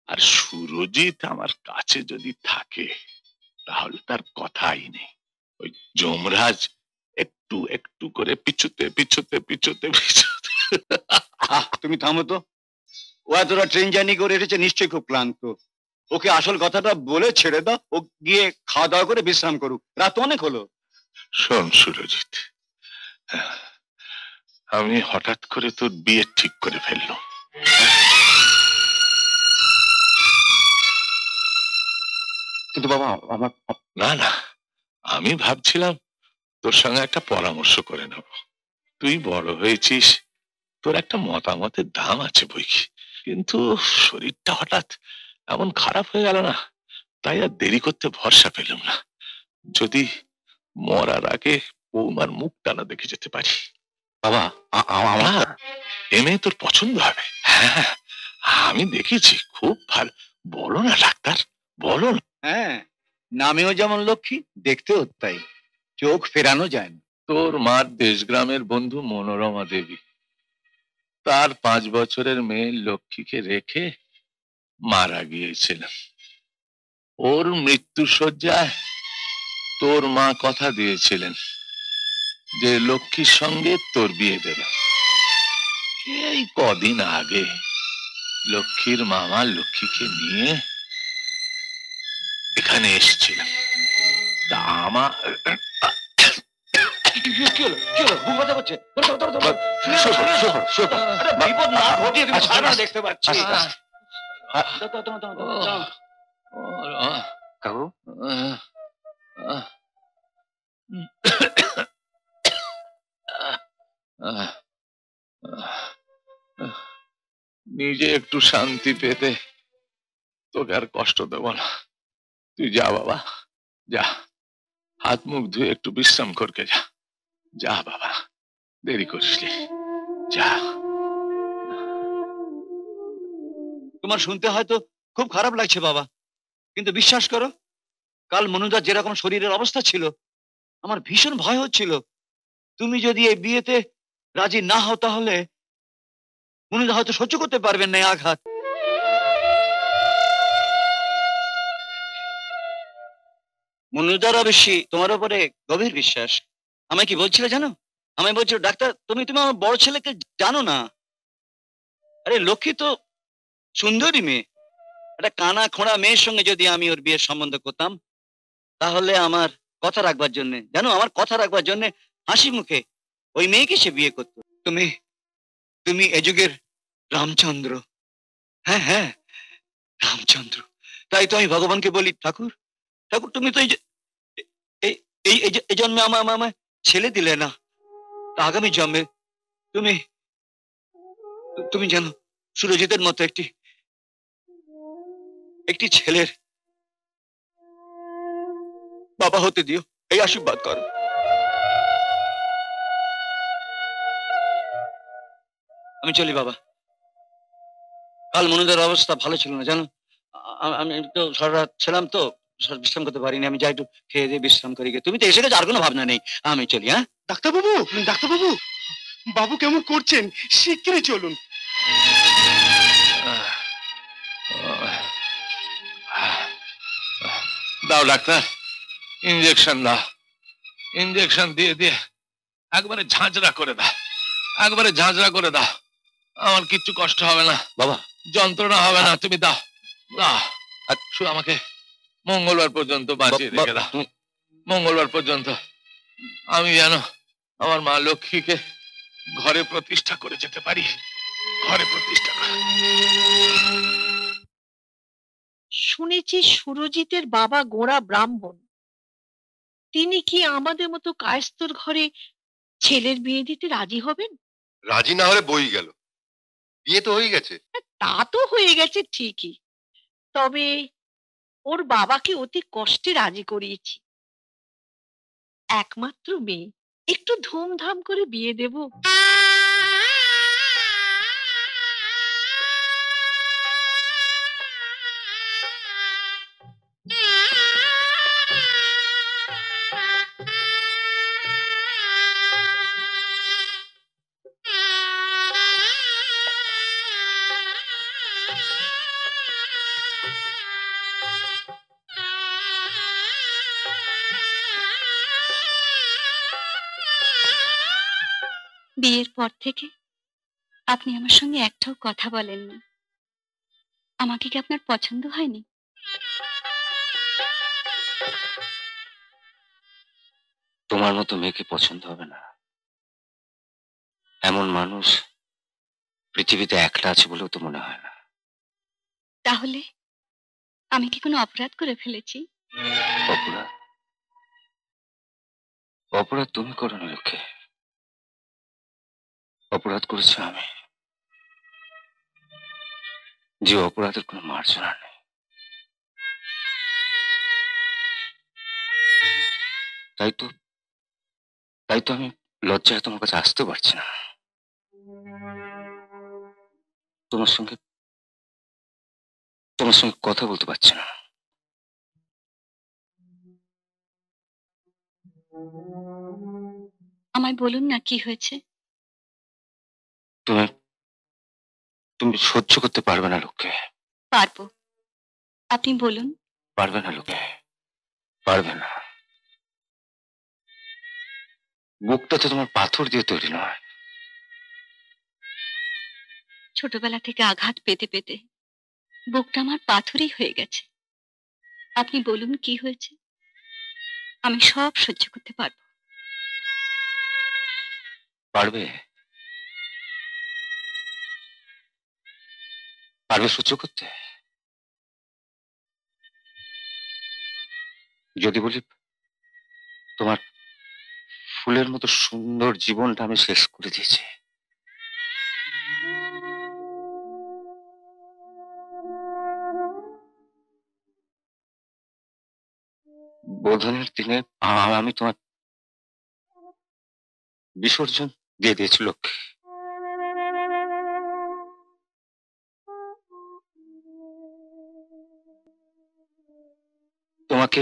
আর সুরজিৎ আমার কাছে যদি থাকে তাহলে তার কথাই নেই। ওই যমরাজ একটু একটু করে পিছুতে পিছুতে পিছুতে পিছুতে। তুমি থামো তো। ও এতটা ট্রেন জার্নি করে এসেছে, নিশ্চয়ই খুব ক্লান্ত। ওকে আসল কথাটা বলে ছেড়ে দাও, ও গিয়ে খাওয়া দাওয়া করে বিশ্রাম করুক, রাত অনেক হলো। শোন সুরজিৎ, আমি হঠাৎ করে তোর বিয়ে ঠিক করে ফেললাম। কিন্তু বাবা আমার, না না, আমি ভাবছিলাম তোর সঙ্গে একটা পরামর্শ করে নেব। তুই বড় হয়েছিস, তোর একটা মতামতের দাম আছে বই কি, কিন্তু শরীরটা হঠাৎ এমন খারাপ হয়ে গেল না, তাই আর দেরি করতে ভরসা পেলাম না। যদি মরার আগে বৌমার মুখটা না দেখে যেতে পারি। বাবা আমার এ মেয়ে তোর পছন্দ হবে। হ্যাঁ, আমি দেখেছি, খুব ভালো। বলো না ডাক্তার, বলো না। হ্যাঁ, নামেও যেমন লক্ষ্মী, দেখতেও তাই, চোখ ফেরানো যায় না। তোর মার দেশগ্রামের বন্ধু মনোরমা দেবী, তার 5 বছরের মেয়ে লক্ষ্মীকে রেখে মারা গিয়েছিলেন। ওর মৃত্যু শয্যায় তোর মা কথা দিয়েছিলেন যে লক্ষ্মীর সঙ্গে তোর বিয়ে দেবে। এই কদিন আগে লক্ষ্মীর মামা লক্ষ্মীকে নিয়ে এখানে এসেছিলেন। তা আমার দেখতে পাচ্ছি। কাকু, নিজে একটু শান্তি পেতে তোকে আর কষ্ট দেব না। তুই যা বাবা, যা, হাত মুখ ধুয়ে একটু বিশ্রাম করকে যা। যা বাবা, দেরি করিস নি, যা। তোমার শুনতে হয়তো খুব খারাপ লাগছে বাবা, কিন্তু বিশ্বাস করো, কাল মনুদার যেরকম শরীরের অবস্থা ছিল, আমার ভীষণ ভয় হচ্ছিল। তুমি যদি এই বিয়েতে রাজি না হও তাহলে মনুদা হয়তো সহ্য করতে পারবেন না এই আঘাত। মনুদার বেশি তোমার উপরে গভীর বিশ্বাস। আমায় কি বলছিলে জানো? আমায় বলছিল, ডাক্তার তুমি তুমি আমার বড় ছেলেকে জানো না। আরে লক্ষ্মী তো সুন্দরী মেয়ে, একটা কানা খোঁড়া মেয়ের সঙ্গে যদি আমি ওর বিয়ের সম্বন্ধ করতাম, তাহলে আমার কথা রাখবার জন্য, জানো, আমার কথা রাখবার জন্য হাসি মুখে ওই মেয়েকে সে বিয়ে করতো। তুমি তুমি এ যুগের রামচন্দ্র। হ্যাঁ হ্যাঁ, রামচন্দ্র। তাই তো আমি ভগবানকে বলি, ঠাকুর ঠাকুর তুমি তো এই এই জন্মে আমায় ছেলে দিলে না, তা আগামী জন্মে তুমি তুমি জানো সুরজিতের মতো একটি একটি ছেলের বাবা হতে দিও, এই আশীর্বাদ করো। আমি চলি বাবা, কাল মনুদের অবস্থা ভালো ছিল না জানো। আমি একটু সারা রাত ছিলাম তো, বিশ্রাম করতে পারিনি। আমি যাই একটু খেয়ে দিয়ে বিশ্রাম করি গে। তুমি তো এসে গেছো, আর কোনো ভাবনা নেই, আমি চলি। হ্যাঁ ডাক্তারবাবু, ডাক্তারবাবু, বাবু কেমন করছেন, শিগগিরই চলুন। দাও ডাক্তার, ইঞ্জেকশন দাও। ইঞ্জেকশন দিয়ে দিয়ে একবারে ঝাঁঝরা করে দাও, একবারে ঝাঁঝরা করে দাও। আমার কিচ্ছু কষ্ট হবে না বাবা, যন্ত্রণা হবে না, তুমি দাও দাও। শুধু আমাকে মঙ্গলবার পর্যন্ত বাঁচিয়ে রেখে দাও, মঙ্গলবার পর্যন্ত। আমি যেন আমার মা লক্ষ্মীকে ঘরে প্রতিষ্ঠা করে যেতে পারি, ঘরে প্রতিষ্ঠা করে। শুনেছি সুরজিতের বাবা গোঁড়া ব্রাহ্মণ, তিনি কি আমাদের মতো কায়স্থর ঘরে ছেলের বিয়ে দিতে রাজি হবেন? রাজি না হলে বই গেল, বিয়ে তো হয়ে গেছে। তা তো হয়ে গেছে ঠিকই, তবে ওর বাবাকে অতি কষ্টে রাজি করিয়েছি। একমাত্র মেয়ে, একটু ধুমধাম করে বিয়ে দেব। বিয়ের পর থেকে আপনি আমার সঙ্গে একটাও কথা বলেননি। আমাকে কি আপনার পছন্দ হয়নি? তোমার মতো মেয়েকে পছন্দ হবে না এমন মানুষ পৃথিবীতে একলা আছে বলেও তো মনে হয় না। তাহলে আমি কি কোনো অপরাধ করে ফেলেছি? অপরাধ? অপরাধ তুমি করো না লক্ষ্যে, অপরাধ করেছি আমি, যে অপরাধের কোনো মার্জনা নেই। তাই তো তাই তো আমি লজ্জায় তোমার কাছে আসতে পারছি না, তোমার সঙ্গে কথা বলতে পারছি না। আমায় বলুন না কি হয়েছে। তুমি তুমি সহ্য করতে পারবে না লক্ষ্যে। পারবো, আপনি বলুন। পারবে না লক্ষ্যে, পারবে না। বুকটা তো তোমার পাথর দিয়ে তৈরি নয়। ছোটবেলা থেকে আঘাত পেতে পেতে বুকটা আমার পাথরই হয়ে গেছে। আপনি বলুন কি হয়েছে, আমি সব সহ্য করতে পারবো। পারবে? পারবে সহ্য করতে? যদি বলি তোমার ফুলের মতো সুন্দর জীবনটা আমি শেষ করে দিয়েছি, বোধনের দিনে আমি তোমার বিসর্জন দিয়ে দিয়েছি লক্ষ্মী। তোমাকে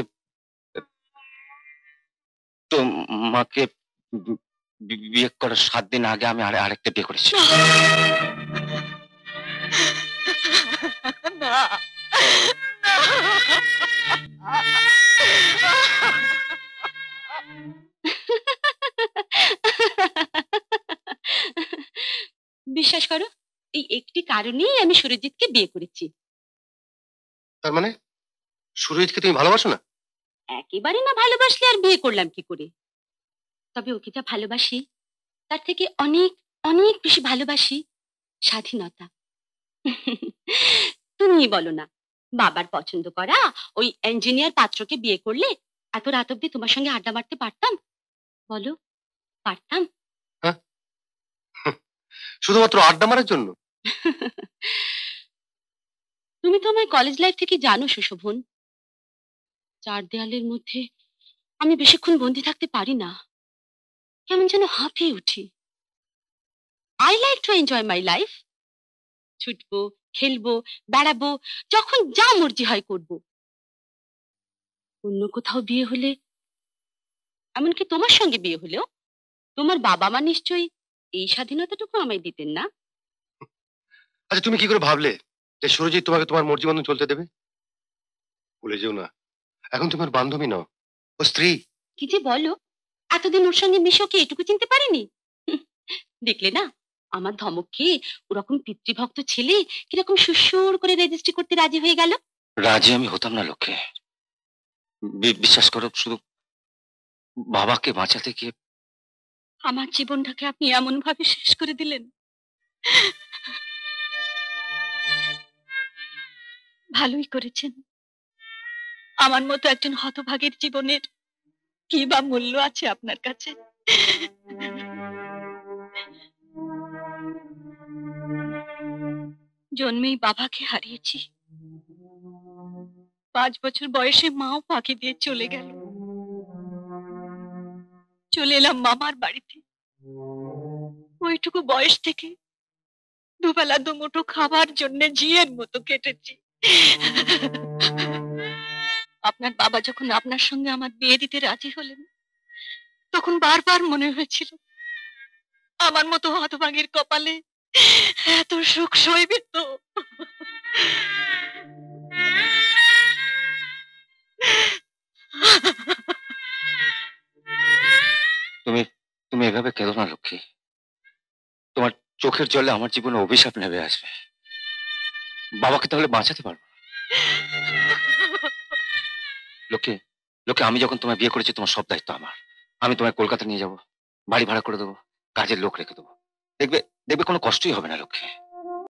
তোমাকে বিয়ে করার 7 দিন আগে আমি আরেকটা বিয়ে করেছি। না, বিশ্বাস করো, এই একটি কারণেই আমি সুরজিৎকে বিয়ে করেছি। তার মানে সুরজিৎকে তুমি ভালোবাসো না? একেবারে না ভালোবাসলে আর বিয়ে করলাম কি করে। তবে ওকে যা ভালোবাসি তার থেকে অনেক অনেক বেশি ভালোবাসি স্বাধীনতা। তুমি বলো না, বাবার পছন্দ করা ওই ইঞ্জিনিয়ার পাত্রকে বিয়ে করলে এত রাত অব্দি তোমার সঙ্গে আড্ডা মারতে পারতাম? বলো, পারতাম? হ্যাঁ, শুধুমাত্র আড্ডা মারার জন্য? তুমি তো আমার কলেজ লাইফ থেকে জানো সুশোভন, 4 দেয়ালের মধ্যে আমি বেশিক্ষণ বন্দি থাকতে পারি না, কেমন যেন হাঁপিয়ে উঠি। I like to enjoy my life. ছুটবো, খেলবো, বেড়াবো, যখন যা মর্জি হয় করবো। অন্য কোথাও বিয়ে হলে, এমনকি তোমার সঙ্গে বিয়ে হলেও, তোমার বাবা মা নিশ্চয়ই এই স্বাধীনতাটুকু আমায় দিতেন না। আচ্ছা, তুমি কি করে ভাবলে যে সুরজিৎ তোমাকে তোমার মর্জি মতন চলতে দেবে? ভুলে যেও না, এখন তুমি ওর বান্ধবী নও, ও স্ত্রী। কি যে বলো, এতদিন ওর সঙ্গে মিশো কি এটুকু চিনতে পারিনি? দেখলে না, আমার ধমক খেয়ে ওরকম পিতৃভক্ত ছেলে কিরকম সুসুর করে রেজিস্ট্রি করতে রাজি হয়ে গেল। রাজি আমি হতাম না লক্ষ্যে, বিশ্বাস করো, শুধু বাবাকে বাঁচাতে গিয়ে। আমার জীবনটাকে আপনি এমন ভাবে শেষ করে দিলেন। ভালোই করেছেন। আমার মতো একজন হতভাগীর জীবনের কি বা মূল্য আছে আপনার কাছে? জন্মেই বাবাকে হারিয়েছি, 5 বছর বয়সে মাও ফাঁকি দিয়ে চলে গেল। চলে এলাম মামার বাড়িতে। ওইটুকু বয়স থেকে দুবেলা দুমুঠো খাবার জন্য জিয়ের মতো কেটেছি। আপনার বাবা যখন আপনার সঙ্গে আমার বিয়ে দিতে রাজি হলেন, তখন বারবার মনে হয়েছিল আমার মতো হতভাগীর কপালে এত সুখ সইবে তো। তুমি তুমি এভাবে কেঁদো না লক্ষ্মী, তোমার চোখের জলে আমার জীবনে অভিশাপ নেমে আসবে। বাবাকে তাহলে বাঁচাতে পারবো না। লোকে লোকে আমি যখন তোমায় বিয়ে করেছি তোমার সব দায়িত্ব আমার। আমি তোমায় কলকাতা নিয়ে যাব, বাড়ি ভাড়া করে দেবো, কাজের লোক রেখে দেবো। দেখবে দেখবে কোনো কষ্টই হবে না লক্ষ্যে।